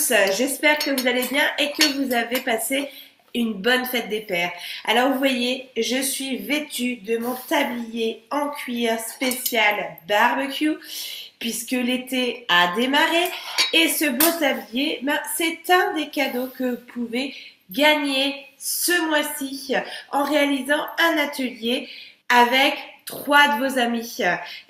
tous, j'espère que vous allez bien et que vous avez passé une bonne fête des pères. Alors vous voyez, je suis vêtue de mon tablier en cuir spécial barbecue puisque l'été a démarré et ce beau tablier, c'est un des cadeaux que vous pouvez gagner ce mois-ci en réalisant un atelier avec 3 de vos amis.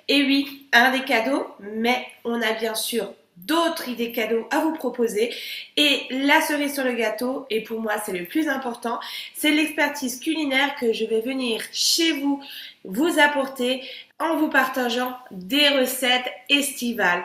Et oui, un des cadeaux, mais on a bien sûr d'autres idées cadeaux à vous proposer. Et la cerise sur le gâteau, et pour moi c'est le plus important, c'est l'expertise culinaire que je vais venir chez vous vous apporter en vous partageant des recettes estivales.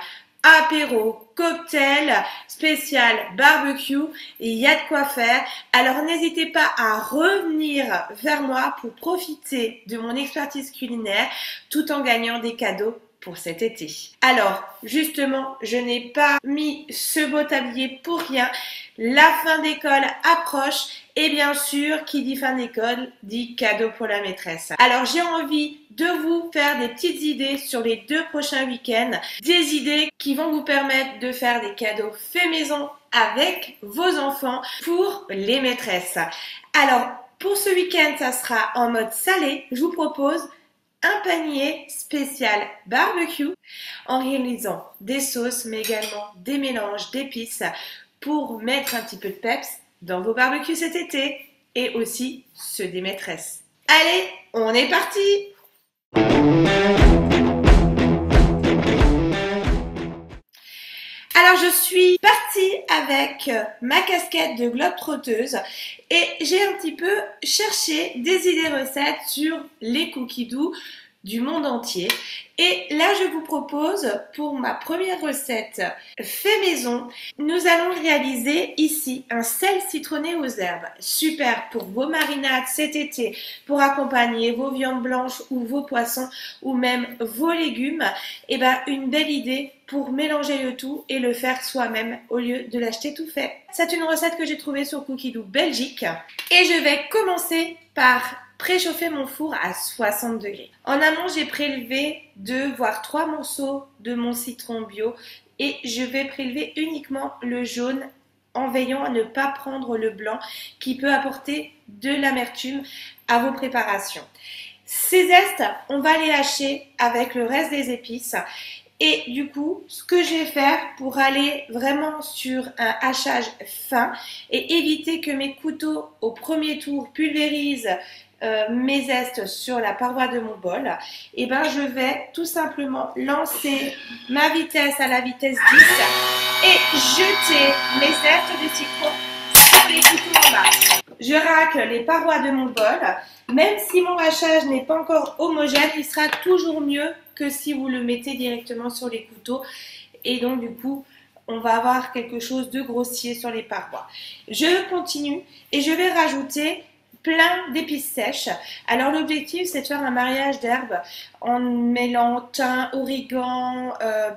Apéro, cocktail, spécial barbecue, il y a de quoi faire. Alors n'hésitez pas à revenir vers moi pour profiter de mon expertise culinaire tout en gagnant des cadeaux pour cet été. Alors justement, je n'ai pas mis ce beau tablier pour rien. La fin d'école approche et bien sûr, qui dit fin d'école dit cadeau pour la maîtresse. Alors j'ai envie de vous faire des petites idées sur les 2 prochains week-ends, des idées qui vont vous permettre de faire des cadeaux faits maison avec vos enfants pour les maîtresses. Alors pour ce week-end, ça sera en mode salé. Je vous propose un panier spécial barbecue en réalisant des sauces mais également des mélanges d'épices pour mettre un petit peu de peps dans vos barbecues cet été et aussi ceux des maîtresses. Allez, on est parti! Alors je suis partie avec ma casquette de globe-trotteuse et j'ai un petit peu cherché des idées recettes sur les cookies doux du monde entier. Et là je vous propose pour ma première recette fait maison, nous allons réaliser ici un sel citronné aux herbes. Super pour vos marinades cet été, pour accompagner vos viandes blanches ou vos poissons ou même vos légumes. Et ben une belle idée pour mélanger le tout et le faire soi-même au lieu de l'acheter tout fait. C'est une recette que j'ai trouvée sur Cookie Doux Belgique et je vais commencer par préchauffer mon four à 60 degrés. En amont, j'ai prélevé 2 voire 3 morceaux de mon citron bio et je vais prélever uniquement le jaune en veillant à ne pas prendre le blanc qui peut apporter de l'amertume à vos préparations. Ces zestes, on va les hacher avec le reste des épices. Et du coup, ce que je vais faire pour aller vraiment sur un hachage fin et éviter que mes couteaux au premier tour pulvérisent mes zestes sur la paroi de mon bol, et ben je vais tout simplement lancer ma vitesse à la vitesse 10 et jeter mes zestes de citron sur les couteaux en bas. Je racle les parois de mon bol. Même si mon hachage n'est pas encore homogène, il sera toujours mieux que si vous le mettez directement sur les couteaux. Et donc du coup, on va avoir quelque chose de grossier sur les parois. Je continue et je vais rajouter plein d'épices sèches. Alors l'objectif, c'est de faire un mariage d'herbes en mêlant thym, origan,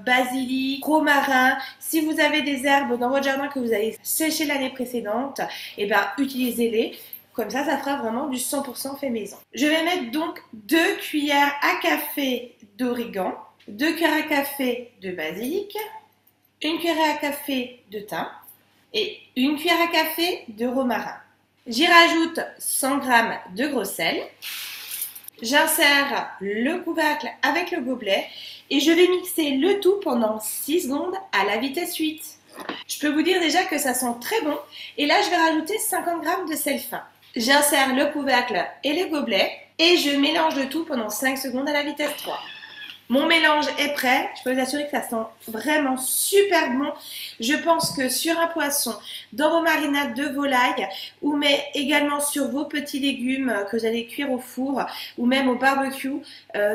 basilic, romarin. Si vous avez des herbes dans votre jardin que vous avez séchées l'année précédente, et ben utilisez-les. Comme ça fera vraiment du 100% fait maison. Je vais mettre donc 2 cuillères à café d'origan, 2 cuillères à café de basilic, 1 cuillère à café de thym et 1 cuillère à café de romarin. J'y rajoute 100 g de gros sel. J'insère le couvercle avec le gobelet et je vais mixer le tout pendant 6 secondes à la vitesse 8. Je peux vous dire déjà que ça sent très bon et là je vais rajouter 50 g de sel fin. J'insère le couvercle et le gobelet et je mélange le tout pendant 5 secondes à la vitesse 3. Mon mélange est prêt, je peux vous assurer que ça sent vraiment super bon. Je pense que sur un poisson, dans vos marinades de volaille, ou mais également sur vos petits légumes que vous allez cuire au four, ou même au barbecue,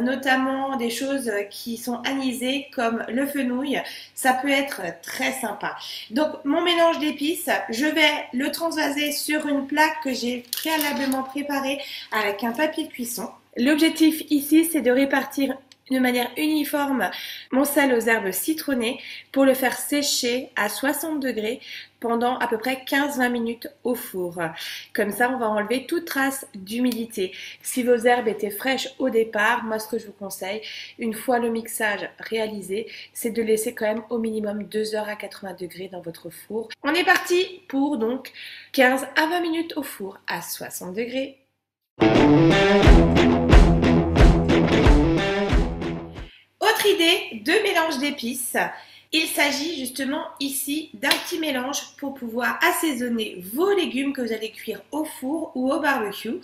notamment des choses qui sont anisées comme le fenouil, ça peut être très sympa. Donc mon mélange d'épices, je vais le transvaser sur une plaque que j'ai préalablement préparée avec un papier de cuisson. L'objectif ici, c'est de répartir de manière uniforme mon sel aux herbes citronnées pour le faire sécher à 60 degrés pendant à peu près 15-20 minutes au four. Comme ça, on va enlever toute trace d'humidité. Si vos herbes étaient fraîches au départ, moi ce que je vous conseille, une fois le mixage réalisé, c'est de laisser quand même au minimum 2 heures à 80 degrés dans votre four. On est parti pour donc 15 à 20 minutes au four à 60 degrés. Autre idée de mélange d'épices, il s'agit justement ici d'un petit mélange pour pouvoir assaisonner vos légumes que vous allez cuire au four ou au barbecue,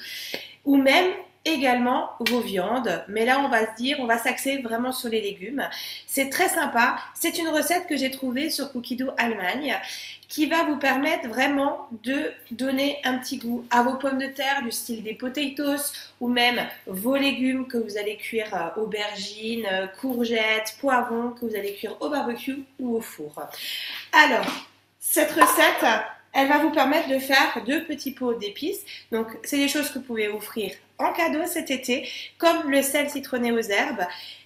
ou même également vos viandes, mais là on va se dire, on va s'axer vraiment sur les légumes. C'est très sympa, c'est une recette que j'ai trouvée sur Cookie Dough Allemagne qui va vous permettre vraiment de donner un petit goût à vos pommes de terre du style des potatoes ou même vos légumes que vous allez cuire aubergines, courgettes, poivrons que vous allez cuire au barbecue ou au four. Alors, cette recette, elle va vous permettre de faire 2 petits pots d'épices. Donc, c'est des choses que vous pouvez offrir en cadeau cet été, comme le sel citronné aux herbes.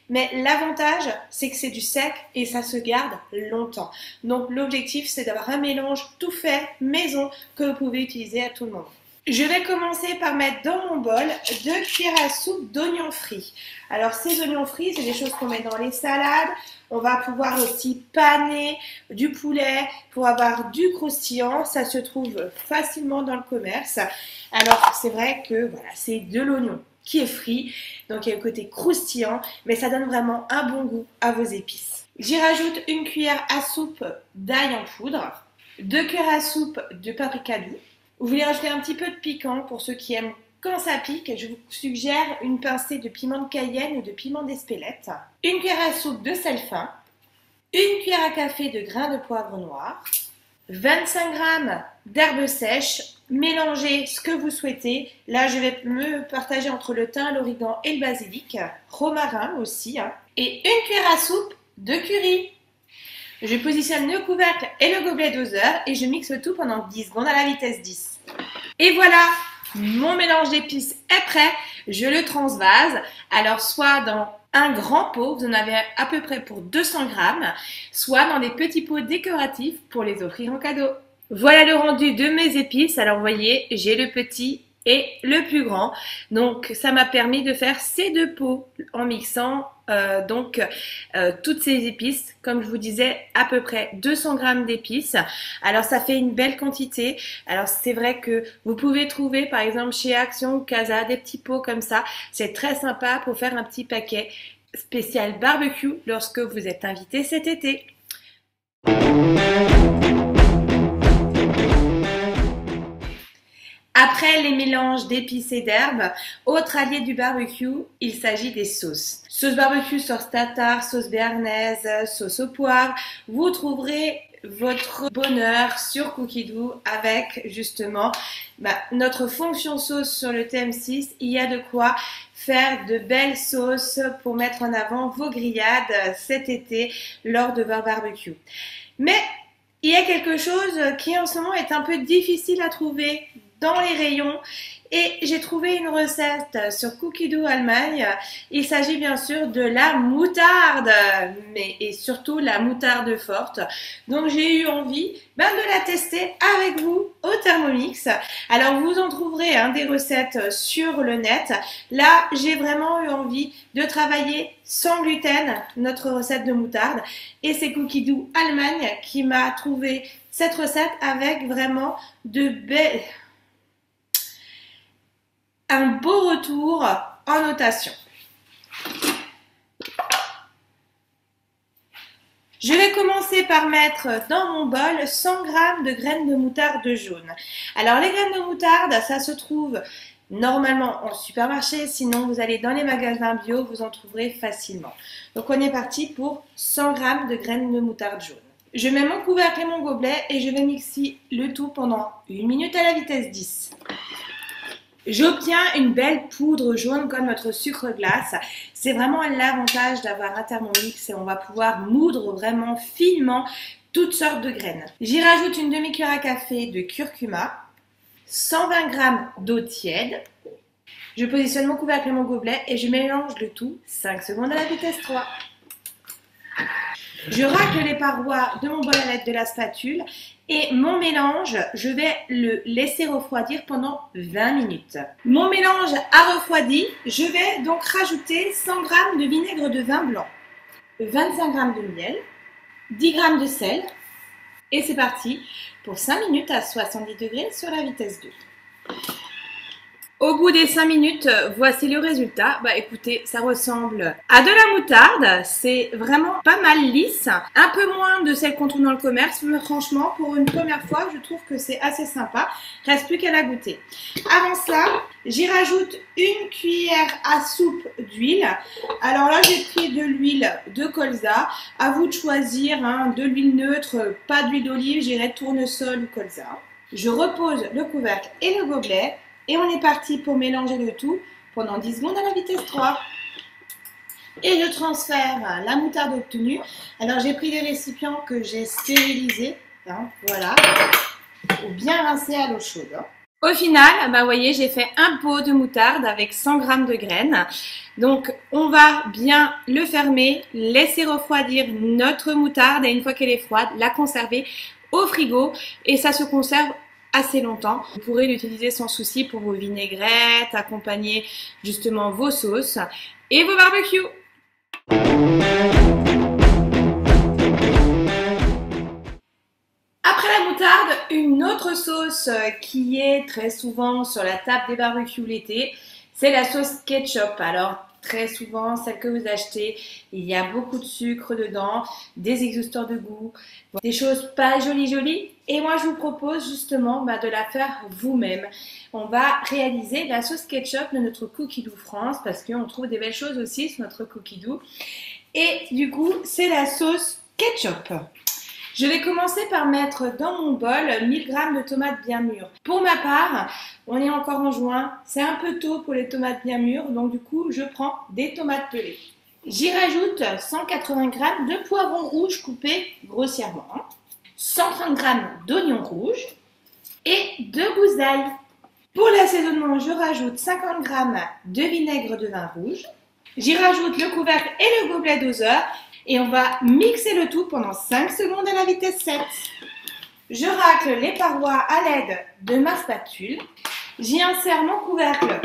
Mais l'avantage, c'est que c'est du sec et ça se garde longtemps. Donc, l'objectif, c'est d'avoir un mélange tout fait, maison, que vous pouvez utiliser à tout moment. Je vais commencer par mettre dans mon bol 2 cuillères à soupe d'oignons frits. Alors ces oignons frits, c'est des choses qu'on met dans les salades. On va pouvoir aussi paner du poulet pour avoir du croustillant. Ça se trouve facilement dans le commerce. Alors c'est vrai que voilà, c'est de l'oignon qui est frit. Donc il y a le côté croustillant, mais ça donne vraiment un bon goût à vos épices. J'y rajoute 1 cuillère à soupe d'ail en poudre, 2 cuillères à soupe de paprika doux. Vous voulez rajouter un petit peu de piquant pour ceux qui aiment quand ça pique. Je vous suggère une pincée de piment de Cayenne ou de piment d'Espelette. 1 cuillère à soupe de sel fin. 1 cuillère à café de grains de poivre noir. 25 g d'herbes sèches. Mélangez ce que vous souhaitez. Là, je vais me partager entre le thym, l'origan et le basilic. Romarin aussi. Et 1 cuillère à soupe de curry. Je positionne le couvercle et le gobelet doseur et je mixe tout pendant 10 secondes à la vitesse 10. Et voilà, mon mélange d'épices est prêt. Je le transvase. Alors, soit dans un grand pot, vous en avez à peu près pour 200 g, soit dans des petits pots décoratifs pour les offrir en cadeau. Voilà le rendu de mes épices. Alors, vous voyez, j'ai le petit et le plus grand. Donc, ça m'a permis de faire ces 2 pots en mixant toutes ces épices. Comme je vous disais, à peu près 200 g d'épices. Alors, ça fait une belle quantité. Alors, c'est vrai que vous pouvez trouver, par exemple, chez Action ou Casa, des petits pots comme ça. C'est très sympa pour faire un petit paquet spécial barbecue lorsque vous êtes invité cet été. Après les mélanges d'épices et d'herbes, autre allié du barbecue, il s'agit des sauces. Sauce barbecue, sauce tartare, sauce béarnaise, sauce au poivre. Vous trouverez votre bonheur sur Cookie Dough avec justement notre fonction sauce sur le TM6. Il y a de quoi faire de belles sauces pour mettre en avant vos grillades cet été lors de votre barbecue. Mais il y a quelque chose qui en ce moment est un peu difficile à trouver dans les rayons et j'ai trouvé une recette sur Cookie Dough Allemagne. Il s'agit bien sûr de la moutarde, et surtout la moutarde forte. Donc j'ai eu envie de la tester avec vous au Thermomix. Alors vous en trouverez des recettes sur le net. Là j'ai vraiment eu envie de travailler sans gluten notre recette de moutarde et c'est Cookie Dough Allemagne qui m'a trouvé cette recette avec vraiment un beau retour en notation. Je vais commencer par mettre dans mon bol 100 g de graines de moutarde jaune. Alors les graines de moutarde, ça se trouve normalement en supermarché, sinon vous allez dans les magasins bio, vous en trouverez facilement. Donc on est parti pour 100 g de graines de moutarde jaune. Je mets mon couvercle et mon gobelet et je vais mixer le tout pendant 1 minute à la vitesse 10. J'obtiens une belle poudre jaune comme notre sucre glace. C'est vraiment l'avantage d'avoir un Thermomix et on va pouvoir moudre vraiment finement toutes sortes de graines. J'y rajoute une demi-cuillère à café de curcuma, 120 g d'eau tiède Je positionne mon couvercle et mon gobelet et je mélange le tout 5 secondes à la vitesse 3. Je racle les parois de mon bol à l'aide de la spatule et mon mélange, je vais le laisser refroidir pendant 20 minutes. Mon mélange a refroidi, je vais donc rajouter 100 g de vinaigre de vin blanc, 25 g de miel, 10 g de sel et c'est parti pour 5 minutes à 70 degrés sur la vitesse 2. Au bout des 5 minutes, voici le résultat. Bah écoutez, ça ressemble à de la moutarde. C'est vraiment pas mal lisse. Un peu moins de celle qu'on trouve dans le commerce. Mais franchement, pour une première fois, je trouve que c'est assez sympa. Reste plus qu'à la goûter. Avant cela, j'y rajoute une cuillère à soupe d'huile. Alors là, j'ai pris de l'huile de colza. À vous de choisir de l'huile neutre, pas d'huile d'olive. J'irai tournesol ou colza. Je repose le couvercle et le gobelet. Et on est parti pour mélanger le tout pendant 10 secondes à la vitesse 3. Et je transfère la moutarde obtenue. Alors j'ai pris des récipients que j'ai stérilisés. Voilà. Ou bien rincés à l'eau chaude. Au final, vous voyez, j'ai fait un pot de moutarde avec 100 g de graines. Donc on va bien le fermer, laisser refroidir notre moutarde et une fois qu'elle est froide, la conserver au frigo. Et ça se conserve assez longtemps. Vous pourrez l'utiliser sans souci pour vos vinaigrettes, accompagner justement vos sauces et vos barbecues. Après la moutarde, une autre sauce qui est très souvent sur la table des barbecues l'été, c'est la sauce ketchup. Alors très souvent, celle que vous achetez, il y a beaucoup de sucre dedans, des exhausteurs de goût, des choses pas jolies. Et moi, je vous propose justement de la faire vous-même. On va réaliser la sauce ketchup de notre Cookie Dough France parce qu'on trouve des belles choses aussi sur notre Cookie Dough. Et du coup, c'est la sauce ketchup. Je vais commencer par mettre dans mon bol 1000 g de tomates bien mûres. Pour ma part, on est encore en juin, c'est un peu tôt pour les tomates bien mûres, donc du coup, je prends des tomates pelées. J'y rajoute 180 g de poivrons rouges coupés grossièrement, 130 g d'oignons rouges et 2 gousses d'ail. Pour l'assaisonnement, je rajoute 50 g de vinaigre de vin rouge. J'y rajoute le couvercle et le gobelet doseur. Et on va mixer le tout pendant 5 secondes à la vitesse 7. Je racle les parois à l'aide de ma spatule. J'y insère mon couvercle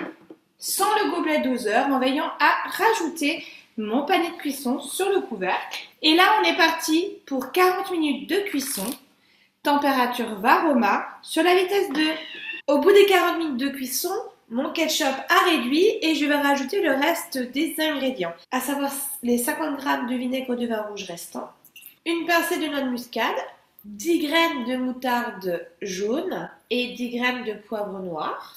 sans le gobelet doseur en veillant à rajouter mon panier de cuisson sur le couvercle. Et là, on est parti pour 40 minutes de cuisson. Température Varoma sur la vitesse 2. Au bout des 40 minutes de cuisson, mon ketchup a réduit et je vais rajouter le reste des ingrédients, à savoir les 50 g de vinaigre de vin rouge restant, une pincée de noix de muscade, 10 graines de moutarde jaune et 10 graines de poivre noir,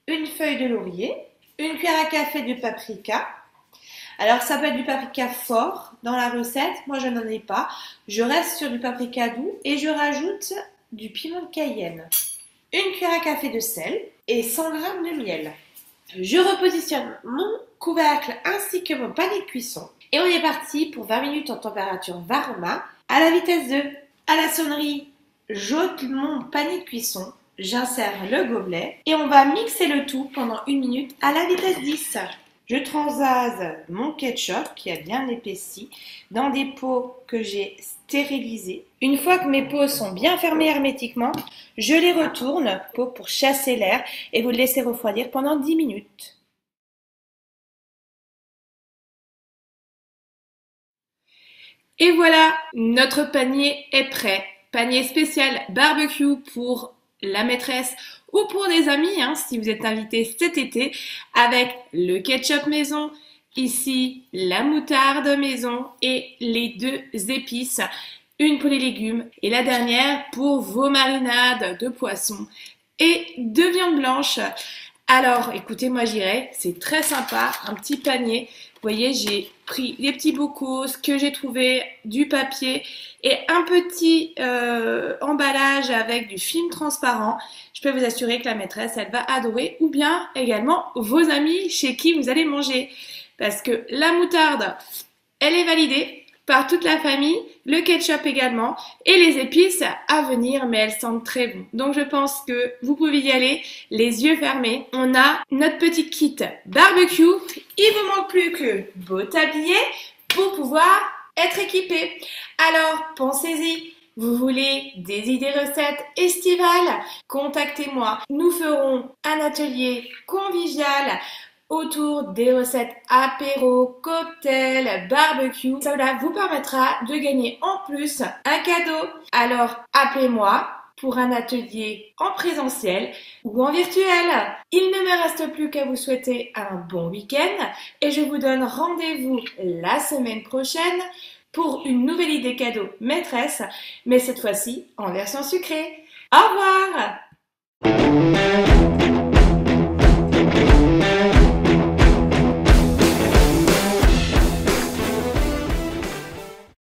une feuille de laurier, une cuillère à café de paprika. Alors ça peut être du paprika fort dans la recette, moi je n'en ai pas. Je reste sur du paprika doux et je rajoute du piment de Cayenne. Une cuillère à café de sel et 100 g de miel. Je repositionne mon couvercle ainsi que mon panier de cuisson. Et on est parti pour 20 minutes en température Varoma à la vitesse 2. À la sonnerie, j'ôte mon panier de cuisson, j'insère le gobelet et on va mixer le tout pendant 1 minute à la vitesse 10. Je transvase mon ketchup qui a bien épaissi dans des pots que j'ai stérilisés. Une fois que mes pots sont bien fermés hermétiquement, je les retourne pour chasser l'air et vous laisser refroidir pendant 10 minutes. Et voilà, notre panier est prêt. Panier spécial barbecue pour la maîtresse ou pour des amis, si vous êtes invité cet été, avec le ketchup maison, ici la moutarde maison et les 2 épices, une pour les légumes et la dernière pour vos marinades de poisson et de viande blanche. Alors écoutez, moi j'irai, c'est très sympa, un petit panier. Vous voyez, j'ai pris des petits bocaux, ce que j'ai trouvé, du papier et un petit emballage avec du film transparent. Je peux vous assurer que la maîtresse, elle va adorer, ou bien également vos amis chez qui vous allez manger. Parce que la moutarde, elle est validée. par toute la famille, le ketchup également et les épices à venir, mais elles sentent très bon. Donc je pense que vous pouvez y aller les yeux fermés. On a notre petit kit barbecue. Il vous manque plus que le beau tablier pour pouvoir être équipé. Alors pensez-y. Vous voulez des idées recettes estivales? Contactez-moi. Nous ferons un atelier convivial autour des recettes apéro, cocktail, barbecue. Cela vous permettra de gagner en plus un cadeau. Alors appelez-moi pour un atelier en présentiel ou en virtuel. Il ne me reste plus qu'à vous souhaiter un bon week-end et je vous donne rendez-vous la semaine prochaine pour une nouvelle idée cadeau maîtresse, mais cette fois-ci en version sucrée. Au revoir!